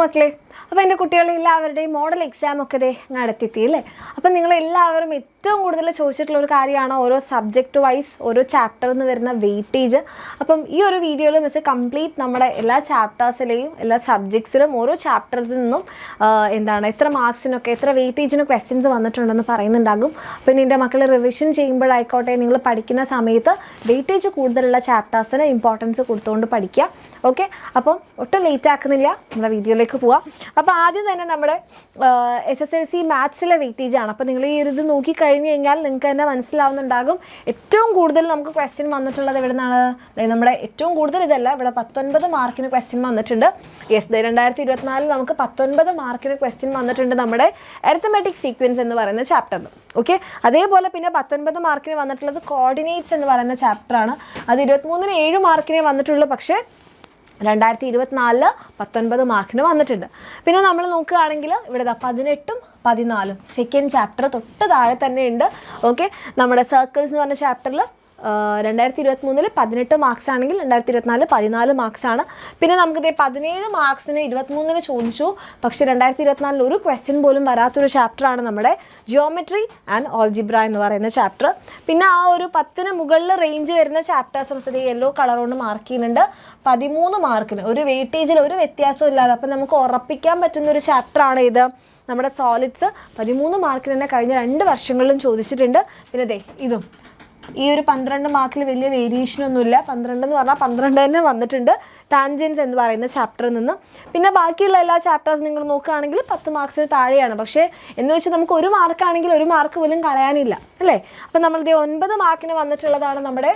മക്കളെ, അപ്പോൾ എൻ്റെ കുട്ടികളെല്ലാവരുടെയും മോഡൽ എക്സാം ഒക്കെ നടത്തിയില്ലേ? അപ്പം നിങ്ങളെല്ലാവരും ഏറ്റവും കൂടുതൽ ചോദിച്ചിട്ടുള്ള ഒരു കാര്യമാണ് ഓരോ സബ്ജക്റ്റ് വൈസ് ഓരോ ചാപ്റ്ററിൽ നിന്ന് വരുന്ന വെയിറ്റേജ്. അപ്പം ഈ ഒരു വീഡിയോയിൽ മിസ് കംപ്ലീറ്റ് നമ്മുടെ എല്ലാ ചാപ്റ്റേഴ്സിലെയും എല്ലാ സബ്ജക്ട്സിലും ഓരോ ചാപ്റ്ററിൽ നിന്നും എത്ര മാർക്സിനൊക്കെ എത്ര വെയിറ്റേജിന് ക്വസ്റ്റ്യൻസ് വന്നിട്ടുണ്ടെന്ന് പറയുന്നുണ്ടാകും. അപ്പം എൻ്റെ മക്കൾ റിവിഷൻ ചെയ്യുമ്പോഴായിക്കോട്ടെ, നിങ്ങൾ പഠിക്കുന്ന സമയത്ത് വെയിറ്റേജ് കൂടുതലുള്ള ചാപ്റ്റേഴ്സിന് ഇമ്പോർട്ടൻസ് കൊടുത്തുകൊണ്ട് പഠിക്കുക. ഓക്കെ, അപ്പം ഒട്ടും ലേറ്റ് ആക്കുന്നില്ല, നമ്മുടെ വീഡിയോയിലേക്ക് പോവാം. അപ്പോൾ ആദ്യം തന്നെ നമ്മുടെ SSLC മാത്സിലെ വെയിറ്റേജ് ആണ്. അപ്പോൾ നിങ്ങൾ ഈ ഇത് നോക്കിക്കഴിഞ്ഞ് കഴിഞ്ഞാൽ നിങ്ങൾക്ക് തന്നെ മനസ്സിലാവുന്നുണ്ടാകും ഏറ്റവും കൂടുതൽ നമുക്ക് ക്വസ്റ്റ്യൻ വന്നിട്ടുള്ളത് എവിടെ നിന്നാണ്. നമ്മുടെ ഏറ്റവും കൂടുതൽ ഇതല്ല, ഇവിടെ 19 മാർക്കിന് ക്വസ്റ്റ്യൻ വന്നിട്ടുണ്ട്. യെസ്, 2024 നമുക്ക് 19 മാർക്കിന് ക്വസ്റ്റ്യൻ വന്നിട്ടുണ്ട് നമ്മുടെ അരിത്തമെറ്റിക് സീക്വൻസ് എന്ന് പറയുന്ന ചാപ്റ്ററിൽ. ഓക്കെ, അതേപോലെ പിന്നെ 19 മാർക്കിന് വന്നിട്ടുള്ളത് കോർഡിനേറ്റ്സ് എന്ന് പറയുന്ന ചാപ്റ്ററാണ്. അത് 23-ന് 7 മാർക്കിനെ വന്നിട്ടുള്ളൂ. പക്ഷേ 2024 19 മാർക്കിന് വന്നിട്ടുണ്ട്. പിന്നെ നമ്മൾ നോക്കുകയാണെങ്കിൽ ഇവിടെ 18ഉം 14ഉം സെക്കൻഡ് ചാപ്റ്റർ തൊട്ട് താഴെ തന്നെ ഉണ്ട്. ഓക്കെ, നമ്മുടെ സർക്കിൾസ് എന്ന് പറഞ്ഞ ചാപ്റ്ററിൽ 2023 18 മാർക്സ് ആണെങ്കിൽ 2024 14 മാർക്സ് ആണ്. പിന്നെ നമുക്കിത് 17 മാർക്സിന് 23-ന് ചോദിച്ചു. പക്ഷേ 2024 ഒരു ക്വസ്റ്റ്യൻ പോലും വരാത്തൊരു ചാപ്റ്ററാണ് നമ്മുടെ ജിയോമെട്രി ആൻഡ് ഓൾജിബ്ര എന്ന് പറയുന്ന ചാപ്റ്റർ. പിന്നെ ആ ഒരു 10-ന് മുകളിൽ റേഞ്ച് വരുന്ന ചാപ്റ്റേഴ്സ് യെല്ലോ കളർ കൊണ്ട് മാർക്ക് ചെയ്യുന്നുണ്ട്. 13 മാർക്കിന് ഒരു വെയിറ്റേജിൽ ഒരു വ്യത്യാസവും ഇല്ലാതെ അപ്പം നമുക്ക് ഉറപ്പിക്കാൻ പറ്റുന്നൊരു ചാപ്റ്ററാണ് ഇത് നമ്മുടെ സോളിഡ്സ്. 13 മാർക്കിന് തന്നെ കഴിഞ്ഞ 2 വർഷങ്ങളിലും ചോദിച്ചിട്ടുണ്ട്. പിന്നെ ഇതും ഈ ഒരു 12 മാർക്കിൽ വലിയ വേരിയേഷനൊന്നുമില്ല. 12 എന്ന് പറഞ്ഞാൽ 12 തന്നെ വന്നിട്ടുണ്ട് ടാൻജൻസ് എന്ന് പറയുന്ന ചാപ്റ്ററിൽ നിന്ന്. പിന്നെ ബാക്കിയുള്ള എല്ലാ ചാപ്റ്റേഴ്സ് നിങ്ങൾ നോക്കുകയാണെങ്കിൽ 10 മാർക്സിന് താഴെയാണ്. പക്ഷേ എന്ന് വെച്ചാൽ നമുക്ക് 1 മാർക്കാണെങ്കിൽ 1 മാർക്ക് പോലും കളയാനില്ല അല്ലേ? അപ്പം നമ്മളിത് 9 മാർക്കിന് വന്നിട്ടുള്ളതാണ് നമ്മുടെ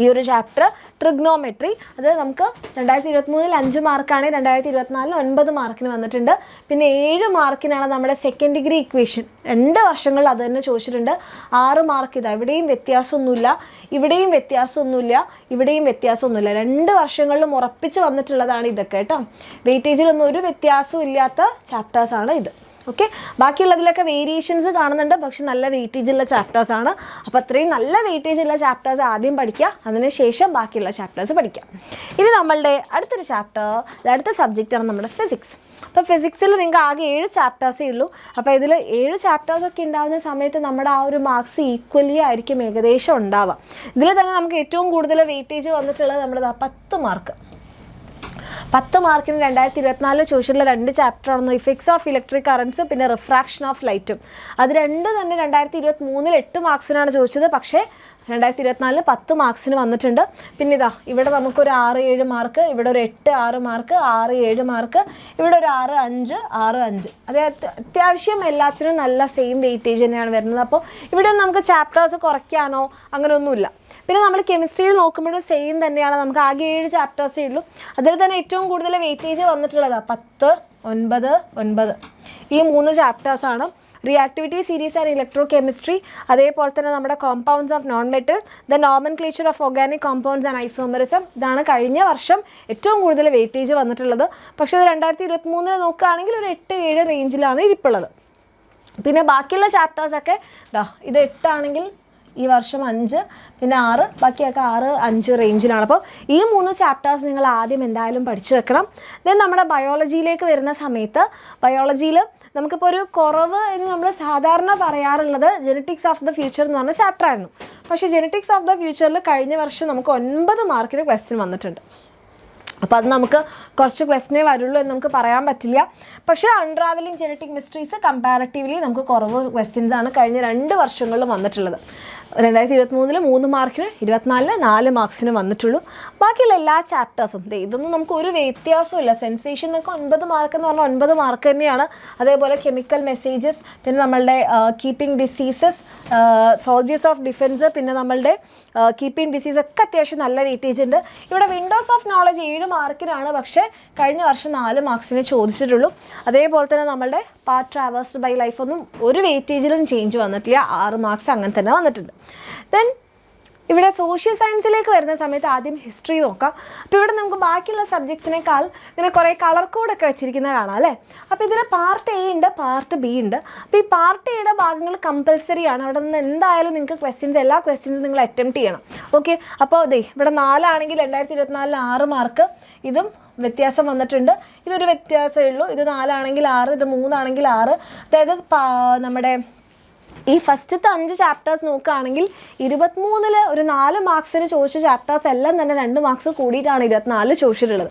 ഈ ഒരു ചാപ്റ്റർ ട്രിഗ്നോമെട്രി. അത് നമുക്ക് 2023-ൽ 5 മാർക്കാണ്, 2024-ൽ 9 മാർക്കിന് വന്നിട്ടുണ്ട്. പിന്നെ 7 മാർക്കിനാണ് നമ്മുടെ സെക്കൻഡ് ഡിഗ്രി ഇക്വേഷൻ. 2 വർഷങ്ങളിൽ അത് തന്നെ ചോദിച്ചിട്ടുണ്ട്. 6 മാർക്ക് ഇതാ, ഇവിടെയും വ്യത്യാസമൊന്നുമില്ല, ഇവിടെയും വ്യത്യാസമൊന്നുമില്ല, ഇവിടെയും വ്യത്യാസമൊന്നുമില്ല. 2 വർഷങ്ങളിലും ഉറപ്പിച്ച് വന്നിട്ടുള്ളതാണ് ഇതൊക്കെ കേട്ടോ. വെയിറ്റേജിലൊന്നും ഒരു വ്യത്യാസവും ഇല്ലാത്ത ചാപ്റ്റേഴ്സാണ് ഇത്. ഓക്കെ, ബാക്കിയുള്ളതിലൊക്കെ വേരിയേഷൻസ് കാണുന്നുണ്ട്, പക്ഷെ നല്ല വെയിറ്റേജുള്ള ചാപ്റ്റേഴ്സാണ്. അപ്പോൾ അത്രയും നല്ല വെയിറ്റേജുള്ള ചാപ്റ്റേഴ്സ് ആദ്യം പഠിക്കുക, അതിനുശേഷം ബാക്കിയുള്ള ചാപ്റ്റേഴ്സ് പഠിക്കുക. ഇനി നമ്മളുടെ അടുത്തൊരു ചാപ്റ്റർ, അടുത്ത സബ്ജക്റ്റാണ് നമ്മുടെ ഫിസിക്സ്. അപ്പോൾ ഫിസിക്സിൽ നിങ്ങൾക്ക് ആകെ 7 ചാപ്റ്റേഴ്സേ ഉള്ളൂ. അപ്പോൾ ഇതിൽ 7 ചാപ്റ്റേഴ്സൊക്കെ ഉണ്ടാകുന്ന സമയത്ത് നമ്മുടെ ആ ഒരു മാർക്സ് ഈക്വലി ആയിരിക്കും ഏകദേശം ഉണ്ടാവുക. ഇതിൽ തന്നെ നമുക്ക് ഏറ്റവും കൂടുതൽ വെയിറ്റേജ് വന്നിട്ടുള്ളത് നമ്മുടെ 10 മാർക്ക്. 10 മാർക്കിന് 2024 ചോദിച്ചിട്ടുള്ള 2 ചാപ്റ്ററാണെന്ന് ഇഫക്ട്സ് ഓഫ് ഇലക്ട്രിക് കറൻസ് പിന്നെ റിഫ്രാക്ഷൻ ഓഫ് ലൈറ്റും. അത് രണ്ടും തന്നെ 2023-ൽ 8 മാർക്സിനാണ് ചോദിച്ചത്. പക്ഷേ 2024-ൽ 10 മാർക്സിന് വന്നിട്ടുണ്ട്. പിന്നെ ഇവിടെ നമുക്കൊരു 6-7 മാർക്ക്, ഇവിടെ ഒരു 8-6 മാർക്ക്, 6-7 മാർക്ക്, ഇവിടെ ഒരു 6-5, 6-5. അത് അത്യാവശ്യം എല്ലാത്തിനും നല്ല സെയിം വെയിറ്റേജ് തന്നെയാണ് വരുന്നത്. അപ്പോൾ ഇവിടെ നമുക്ക് ചാപ്റ്റേഴ്സ് കുറയ്ക്കാനോ അങ്ങനെയൊന്നുമില്ല. പിന്നെ നമ്മൾ കെമിസ്ട്രിയിൽ നോക്കുമ്പോഴും സെയിം തന്നെയാണ്. നമുക്ക് ആകെ 7 ചാപ്റ്റേഴ്സേ ഉള്ളൂ. അതിൽ തന്നെ ഏറ്റവും കൂടുതൽ വെയിറ്റേജ് വന്നിട്ടുള്ളതാണ് 10, 9, 9 ഈ 3 ചാപ്റ്റേഴ്സാണ്. Reactivity series and electrochemistry, അതേപോലെ തന്നെ നമ്മുടെ compounds of non metal, the nomenclature of organic compounds and isomerism. ഇതാണ് കഴിഞ്ഞ വർഷം ഏറ്റവും കൂടുതൽ വെയിറ്റേജ് വന്നിട്ടുള്ളത്. പക്ഷേ ഇത് 2023-ൽ നോക്കുകയാണെങ്കിൽ ഒരു 8-7 റേഞ്ചിലാണ് ഇരിപ്പുള്ളത്. പിന്നെ ബാക്കിയുള്ള ചാപ്റ്റേഴ്സൊക്കെ ഇത് 8 ആണെങ്കിൽ ഈ വർഷം 5, പിന്നെ 6, ബാക്കിയൊക്കെ 6-5 റേഞ്ചിലാണ്. അപ്പോൾ ഈ 3 ചാപ്റ്റേഴ്സ് നിങ്ങൾ ആദ്യം എന്തായാലും പഠിച്ചു വെക്കണം. ദെൻ നമ്മുടെ ബയോളജിയിലേക്ക് വരുന്ന സമയത്ത് ബയോളജിയിൽ നമുക്കിപ്പോൾ ഒരു കുറവ് എന്ന് നമ്മൾ സാധാരണ പറയാറുള്ളത് ജെനറ്റിക്സ് ഓഫ് ദ ഫ്യൂച്ചർ എന്ന് പറഞ്ഞ ചാപ്റ്റർ ആയിരുന്നു. പക്ഷേ ജെനറ്റിക്സ് ഓഫ് ദ ഫ്യൂച്ചറിൽ കഴിഞ്ഞ വർഷം നമുക്ക് 9 മാർക്കിന് ക്വസ്റ്റ്യൻ വന്നിട്ടുണ്ട്. അപ്പോൾ അത് നമുക്ക് കുറച്ച് ക്വസ്റ്റ്യനേ വരുള്ളൂ എന്ന് നമുക്ക് പറയാൻ പറ്റില്ല. പക്ഷേ അൺട്രാവലിംഗ് ജെനറ്റിക് മിസ്റ്ററീസ് കമ്പാരിറ്റീവ്ലി നമുക്ക് കുറവ് ക്വസ്റ്റ്യൻസാണ് കഴിഞ്ഞ 2 വർഷങ്ങളിലും വന്നിട്ടുള്ളത്. 2023-ൽ 3 മാർക്കിന്, 2024-ൽ 4 മാർക്സിന് വന്നിട്ടുള്ളൂ. ബാക്കിയുള്ള എല്ലാ ചാപ്റ്റേഴ്സും ഇതൊന്നും നമുക്ക് ഒരു വ്യത്യാസവും ഇല്ല. സെൻസേഷൻ എന്നൊക്കെ 9 മാർക്ക് എന്ന് പറഞ്ഞാൽ 9 മാർക്ക് തന്നെയാണ്. അതേപോലെ കെമിക്കൽ മെസ്സേജസ്, പിന്നെ നമ്മളുടെ keeping diseases, soldiers of defence, പിന്നെ നമ്മളുടെ കീപ്പിംഗ് ഡിസീസ് ഒക്കെ അത്യാവശ്യം നല്ല വെയിറ്റേജ് ഉണ്ട്. ഇവിടെ വിൻഡോസ് ഓഫ് നോളജ് 7 മാർക്കിനാണ്, പക്ഷേ കഴിഞ്ഞ വർഷം 4 മാർക്സിന് ചോദിച്ചിട്ടുള്ളൂ. അതേപോലെ തന്നെ നമ്മളുടെ പാർട്ട് ട്രാവേഴ്സ്ഡ് ബൈ ലൈഫ് ഒന്നും ഒരു വെയിറ്റേജിലും ചേഞ്ച് വന്നിട്ടില്ല, 6 മാർക്സ് അങ്ങനെ തന്നെ വന്നിട്ടുണ്ട്. ദെൻ ഇവിടെ സോഷ്യൽ സയൻസിലേക്ക് വരുന്ന സമയത്ത് ആദ്യം ഹിസ്റ്ററി നോക്കാം. അപ്പോൾ ഇവിടെ നമുക്ക് ബാക്കിയുള്ള സബ്ജക്ട്സിനേക്കാൾ ഇങ്ങനെ കുറേ കളർ കോഡൊക്കെ വെച്ചിരിക്കുന്നത് കാണാം അല്ലേ? അപ്പോൾ ഇതിൽ പാർട്ട് എ ഉണ്ട്, പാർട്ട് ബി ഉണ്ട്. അപ്പോൾ ഈ പാർട്ട് എയുടെ ഭാഗങ്ങൾ കമ്പൽസറി ആണ്. അവിടെ നിന്ന് എന്തായാലും നിങ്ങൾക്ക് എല്ലാ ക്വസ്റ്റ്യൻസും നിങ്ങൾ അറ്റംപ്റ്റ് ചെയ്യണം. ഓക്കെ, അപ്പോൾ ഇവിടെ 4 ആണെങ്കിൽ 2024-ൽ 6 മാർക്ക്, ഇതും വ്യത്യാസം വന്നിട്ടുണ്ട്. ഇതൊരു വ്യത്യാസമേ ഉള്ളൂ. ഇത് 4 ആണെങ്കിൽ 6, ഇത് 3 ആണെങ്കിൽ 6. അതായത് നമ്മുടെ ഈ ഫസ്റ്റത്തെ 5 ചാപ്റ്റേഴ്സ് നോക്കുകയാണെങ്കിൽ 23-ൽ ഒരു 4 മാർക്സിന് ചോദിച്ച ചാപ്റ്റേഴ്സ് എല്ലാം തന്നെ 2 മാർക്സ് കൂടിയിട്ടാണ് 24 ചോദിച്ചിട്ടുള്ളത്.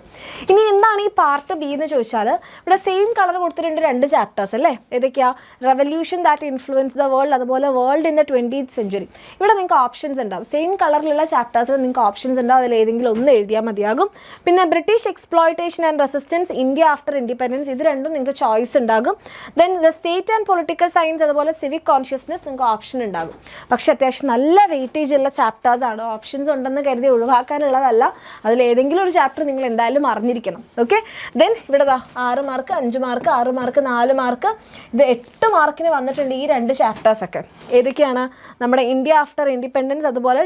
ഇനി എന്താണ് ഈ പാർട്ട് ബി എന്ന് ചോദിച്ചാൽ ഇവിടെ സെയിം കളർ കൊടുത്തിട്ടുണ്ട് 2 ചാപ്റ്റേഴ്സ് അല്ലേ. ഏതൊക്കെയാണ്? Revolution that influence the world, അതുപോലെ world in the 20th century. ഇവിടെ നിങ്ങൾക്ക് ഓപ്ഷൻസ് ഉണ്ടാവും. സെയിം കളറിലുള്ള ചാപ്റ്റേഴ്സിൽ നിങ്ങൾക്ക് ഓപ്ഷൻസ് ഉണ്ടാവും. അതിൽ ഏതെങ്കിലും ഒന്ന് എഴുതിയാൽ മതിയാകും. പിന്നെ British exploitation and resistance, India after independence, ഇത് രണ്ടും നിങ്ങൾക്ക് ചോയ്സ് ഉണ്ടാകും. Then the state and political science, അതുപോലെ സിവിക് കോൺഷ്യസ്നെസ് നിങ്ങൾക്ക് ഓപ്ഷൻ ഉണ്ടാകും. പക്ഷേ അത്യാവശ്യം നല്ല വെയിറ്റേജ് ഉള്ള ചാപ്റ്റേഴ്സ് ആണ്. ഓപ്ഷൻസ് ഉണ്ടെന്ന് കരുതി ഒഴിവാക്കാനുള്ളതല്ല. അതിലേതെങ്കിലും ഒരു ചാപ്റ്റർ നിങ്ങൾ എന്തായാലും അറിഞ്ഞിരിക്കണം. ഓക്കെ. ദെൻ ഇവിടെ 6 മാർക്ക്, 5 മാർക്ക്, 6 മാർക്ക്, 4 മാർക്ക്, ഇത് 8 മാർക്കിന് വന്നിട്ടുണ്ട് ഈ 2 ചാപ്റ്റേഴ്സൊക്കെ. ഏതൊക്കെയാണ്? നമ്മുടെ ഇന്ത്യ ആഫ്റ്റർ ഇൻഡിപെൻഡൻസ്, അതുപോലെ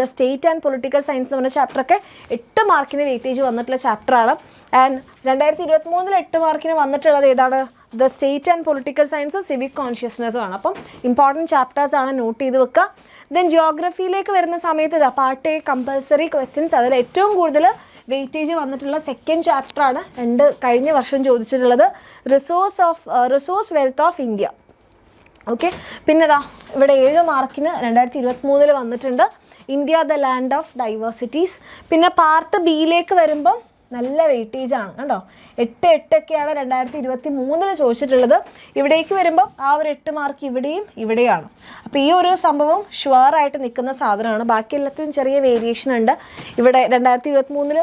the state and political science എന്ന് പറഞ്ഞ ചാപ്റ്ററൊക്കെ 8 മാർക്കിന് വെയിറ്റേജ് വന്നിട്ടുള്ള ചാപ്റ്ററാണ്. ആൻഡ് 2023-ൽ 8 മാർക്കിന് വന്നിട്ടുള്ളത് ഏതാണ്? ദ സ്റ്റേറ്റ് ആൻഡ് പൊളിറ്റിക്കൽ സയൻസും സിവിക് കോൺഷ്യസ്നെസ്സും ആണ്. അപ്പം ഇമ്പോർട്ടൻറ്റ് ചാപ്റ്റേഴ്സ് ആണ്, നോട്ട് ചെയ്ത് വെക്കുക. ദെൻ ജിയോഗ്രഫിയിലേക്ക് വരുന്ന സമയത്ത് പാർട്ട് എ കമ്പൽസറി ക്വസ്റ്റ്യൻസ്, അതിൽ ഏറ്റവും കൂടുതൽ വെയിറ്റേജ് വന്നിട്ടുള്ള സെക്കൻഡ് ചാപ്റ്ററാണ്. കഴിഞ്ഞ വർഷം ചോദിച്ചിട്ടുള്ളത് resource wealth of India. Okay. പിന്നെ ഇവിടെ 7 മാർക്കിന് 2023-ൽ വന്നിട്ടുണ്ട് India the land of diversities. പിന്നെ പാർട്ട് ബിയിലേക്ക് വരുമ്പം നല്ല വെയിറ്റേജ് ആണ് കേട്ടോ. 8 ഒക്കെയാണ് 2023-ൽ ചോദിച്ചിട്ടുള്ളത്. ഇവിടേക്ക് വരുമ്പോൾ ആ ഒരു 8 മാർക്ക് ഇവിടെയാണ്. അപ്പോൾ ഈ ഒരു സംഭവം ഷുവറായിട്ട് നിൽക്കുന്ന സാധനമാണ്. ബാക്കി എല്ലാത്തിനും ചെറിയ വേരിയേഷൻ ഉണ്ട്. ഇവിടെ 2023-ൽ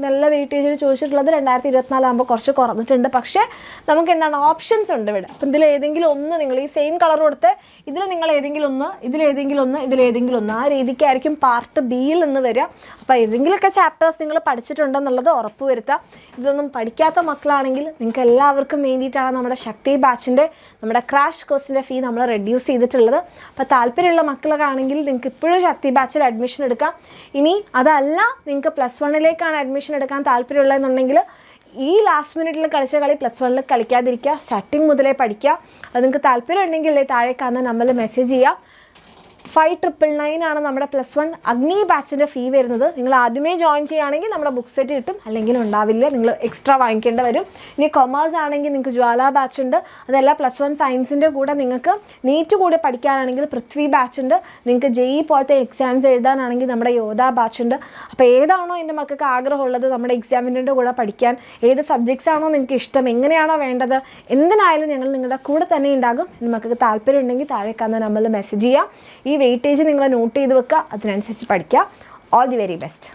നല്ല വെയിറ്റേജിൽ ചോദിച്ചിട്ടുള്ളത് 2024 ആകുമ്പോൾ കുറച്ച് കുറഞ്ഞിട്ടുണ്ട്. പക്ഷേ നമുക്ക് എന്താണ് ഓപ്ഷൻസ് ഉണ്ട് ഇവിടെ. അപ്പം ഇതിലേതെങ്കിലും ഒന്ന് നിങ്ങൾ ഈ സെയിം കളർ കൊടുത്ത് ഇതിൽ നിങ്ങൾ ഏതെങ്കിലും ഒന്ന്, ഇതിലേതെങ്കിലും ഒന്ന്, ആ രീതിക്കായിരിക്കും പാർട്ട് ബിയിൽ നിന്ന് വരിക. അപ്പോൾ ഏതെങ്കിലുമൊക്കെ ചാപ്റ്റേഴ്സ് നിങ്ങൾ പഠിച്ചിട്ടുണ്ടെന്നുള്ളത് ഉറപ്പ് വരുത്തുക. ഇതൊന്നും പഠിക്കാത്ത മക്കളാണെങ്കിൽ നിങ്ങൾക്ക് എല്ലാവർക്കും വേണ്ടിയിട്ടാണ് നമ്മുടെ ശക്തി ബാച്ചിൻ്റെ നമ്മുടെ ക്രാഷ് കോഴ്സിൻ്റെ ഫീ നമ്മൾ റെഡ്യൂസ് ചെയ്തിട്ടുള്ളത്. അപ്പോൾ താല്പര്യമുള്ള മക്കളൊക്കെ ആണെങ്കിൽ നിങ്ങൾക്ക് ഇപ്പോഴും ശക്തി ബാച്ചിൽ അഡ്മിഷൻ എടുക്കാം. ഇനി അതല്ല നിങ്ങൾക്ക് +1-ലേക്കാണ് അഡ്മിഷൻ എടുക്കാൻ താല്പര്യമുള്ളതെന്നുണ്ടെങ്കിൽ ഈ ലാസ്റ്റ് മിനിറ്റിൽ കളിച്ച കളി +1-ൽ കളിക്കാതിരിക്കുക. സ്റ്റാർട്ടിങ് മുതലേ പഠിക്കുക. അത് നിങ്ങൾക്ക് താല്പര്യം ഉണ്ടെങ്കിൽ താഴെ കാണുന്ന നമ്പറിൽ മെസ്സേജ് ചെയ്യുക. 5999 ആണ് നമ്മുടെ +1 അഗ്നി ബാച്ചിൻ്റെ ഫീ വരുന്നത്. നിങ്ങൾ ആദ്യമേ ജോയിൻ ചെയ്യുകയാണെങ്കിൽ നമ്മുടെ ബുക്ക് സെറ്റ് കിട്ടും, അല്ലെങ്കിൽ ഉണ്ടാവില്ല, നിങ്ങൾ എക്സ്ട്രാ വാങ്ങിക്കേണ്ടി വരും. ഇനി കൊമേഴ്സ് ആണെങ്കിൽ നിങ്ങൾക്ക് ജ്വാല ബാച്ച് ഉണ്ട്. അതല്ല +1 സയൻസിൻ്റെ കൂടെ നിങ്ങൾക്ക് നീറ്റ് കൂടെ പഠിക്കാനാണെങ്കിൽ പൃഥ്വി ബാച്ച് ഉണ്ട്. നിങ്ങൾക്ക് JEE പോലത്തെ എക്സാംസ് എഴുതാനാണെങ്കിൽ നമ്മുടെ യോധ ബാച്ച് ഉണ്ട്. അപ്പോൾ ഏതാണോ എൻ്റെ മക്കൾക്ക് ആഗ്രഹമുള്ളത് നമ്മുടെ എക്സാമിൻ്റെ കൂടെ പഠിക്കാൻ, ഏത് സബ്ജക്ട്സ് ആണോ നിങ്ങൾക്ക് ഇഷ്ടം, എങ്ങനെയാണോ വേണ്ടത്, എന്തിനായാലും ഞങ്ങൾ നിങ്ങളുടെ കൂടെ തന്നെ ഉണ്ടാകും. എൻ്റെ മക്കൾക്ക് താല്പര്യം ഉണ്ടെങ്കിൽ താഴെ കാണുന്ന നമ്പറിൽ മെസ്സേജ് ചെയ്യാം. ഈ വെയിറ്റേജ് നിങ്ങൾ നോട്ട് ചെയ്ത് വെക്കുക, അതിനനുസരിച്ച് പഠിക്കുക. All the very best.